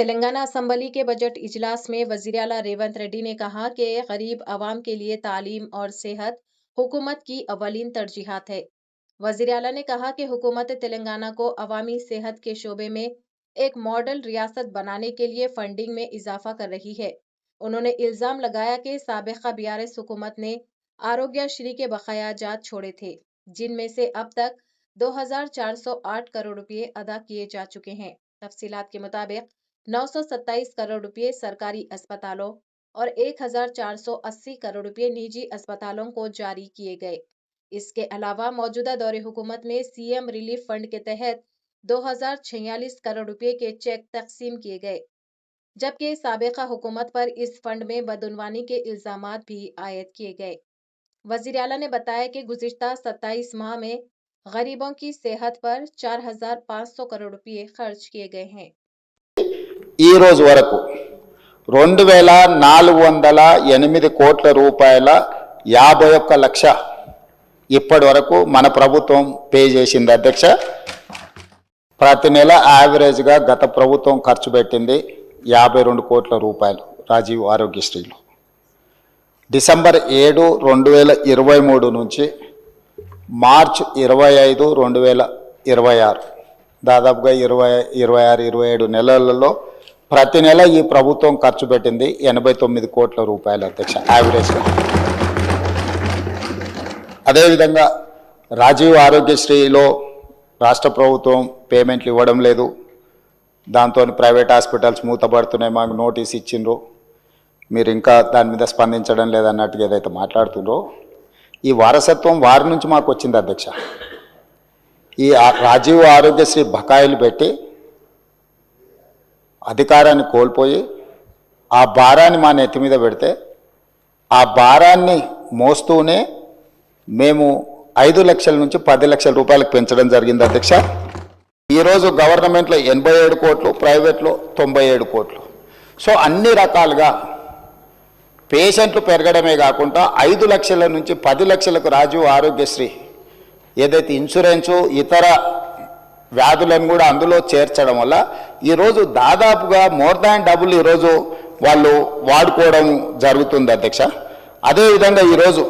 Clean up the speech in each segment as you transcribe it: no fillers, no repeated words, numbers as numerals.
Telangana assembly के budget इजलास में वज़ीर-ए-आला रेवंत रेड्डी ने कहा कि गरीब आवाम के लिए तालीम और सेहत हुकूमत की अव्वलीन तरजीहात है। वज़ीर-ए-आला ने कहा कि हुकूमत तेलंगाना को अवामी सेहत के शोबे में एक मॉडल रियासत बनाने के लिए फंडिंग में इजाफा कर रही है। उन्होंने इल्ज़ाम लगाया कि साबिक़ा बीआरएस हुकूमत ने आरोग्यश्री के बकाया जात छोड़े थे, जिनमें से अब तक 2,408 करोड़ रुपये अदा किए जा चुके हैं। तफसीलात के मुताबिक 927 करोड़ रुपये सरकारी अस्पतालों और 1,480 करोड़ रुपये निजी अस्पतालों को जारी किए गए। इसके अलावा मौजूदा दौरे हुकूमत में सीएम रिलीफ फंड के तहत 2,046 करोड़ रुपये के चेक तकसीम किए गए, जबकि साबिक़ा हुकूमत पर इस फंड में बदउनवानी के इल्ज़ामात भी आयद किए गए। वज़ीर-ए-आला ने बताया कि गुज़िश्ता 27 माह में गरीबों की सेहत पर 4,500 करोड़ रुपये खर्च किए गए हैं। ఈ రోజు వరకు 2,408 కోట్ల రూపాయల 51 లక్ష ఇప్పటి వరకు మన ప్రభుత్వం పే చేసింది అధ్యక్ష. ప్రతి నెల యావరేజ్గా గత ప్రభుత్వం ఖర్చు పెట్టింది 52 కోట్ల రూపాయలు రాజీవ్ ఆరోగ్యశ్రీలో. డిసెంబర్ 7, 2023 నుంచి మార్చ్ 25, 2026 దాదాపుగా 26-27 నెలలలో ప్రతి నెల ఈ ప్రభుత్వం ఖర్చు పెట్టింది 89 కోట్ల రూపాయలు అధ్యక్ష యావరేజ్గా. అదేవిధంగా రాజీవ్ ఆరోగ్యశ్రీలో రాష్ట్ర ప్రభుత్వం పేమెంట్లు ఇవ్వడం లేదు, దాంతో ప్రైవేట్ హాస్పిటల్స్ మూతపడుతున్నాయి, మాకు నోటీస్ ఇచ్చిండ్రు, మీరు ఇంకా దాని మీద స్పందించడం లేదన్నట్టుగా ఏదైతే మాట్లాడుతుండ్రో ఈ వారసత్వం వారి నుంచి మాకు వచ్చింది అధ్యక్ష. ఈ రాజీవ్ ఆరోగ్యశ్రీ బకాయిలు పెట్టి అధికారాన్ని కోల్పోయి ఆ భారాన్ని మా నెత్తి మీద పెడితే ఆ భారాన్ని మోస్తూనే మేము 5 లక్షల నుంచి 10 లక్షల రూపాయలకు పెంచడం జరిగింది అధ్యక్ష. ఈరోజు గవర్నమెంట్లో 87 కోట్లు, ప్రైవేట్లో 97 కోట్లు. సో అన్ని రకాలుగా పేషెంట్లు పెరగడమే కాకుండా 5 లక్షల నుంచి 10 లక్షలకు రాజీవ్ ఆరోగ్యశ్రీ ఏదైతే ఇన్సూరెన్సు ఇతర వ్యాధులను కూడా అందులో చేర్చడం వల్ల ఈరోజు దాదాపుగా మోర్ దాన్ డబుల్ ఈరోజు వాళ్ళు వాడుకోవడం జరుగుతుంది అధ్యక్ష. అదేవిధంగా ఈరోజు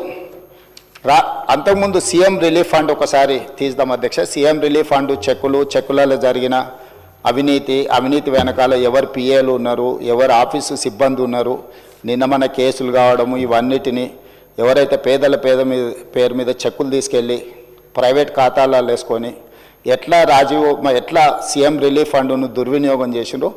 అంతకుముందు సీఎం రిలీఫ్ ఫండ్ ఒకసారి తీద్దాం అధ్యక్ష. సీఎం రిలీఫ్ ఫండ్ చెక్కులలో జరిగిన అవినీతి వెనకాల ఎవరు పిఏలు ఉన్నారు, ఎవరు ఆఫీసు సిబ్బంది ఉన్నారు, నిన్న మన కేసులు కావడము, ఇవన్నిటిని ఎవరైతే పేరు మీద చెక్కులు తీసుకెళ్ళి ప్రైవేట్ ఖాతాలలో వేసుకొని ఎట్లా సీఎం రిలీఫ్ ఫండ్ను దుర్వినియోగం చేసిండ్రో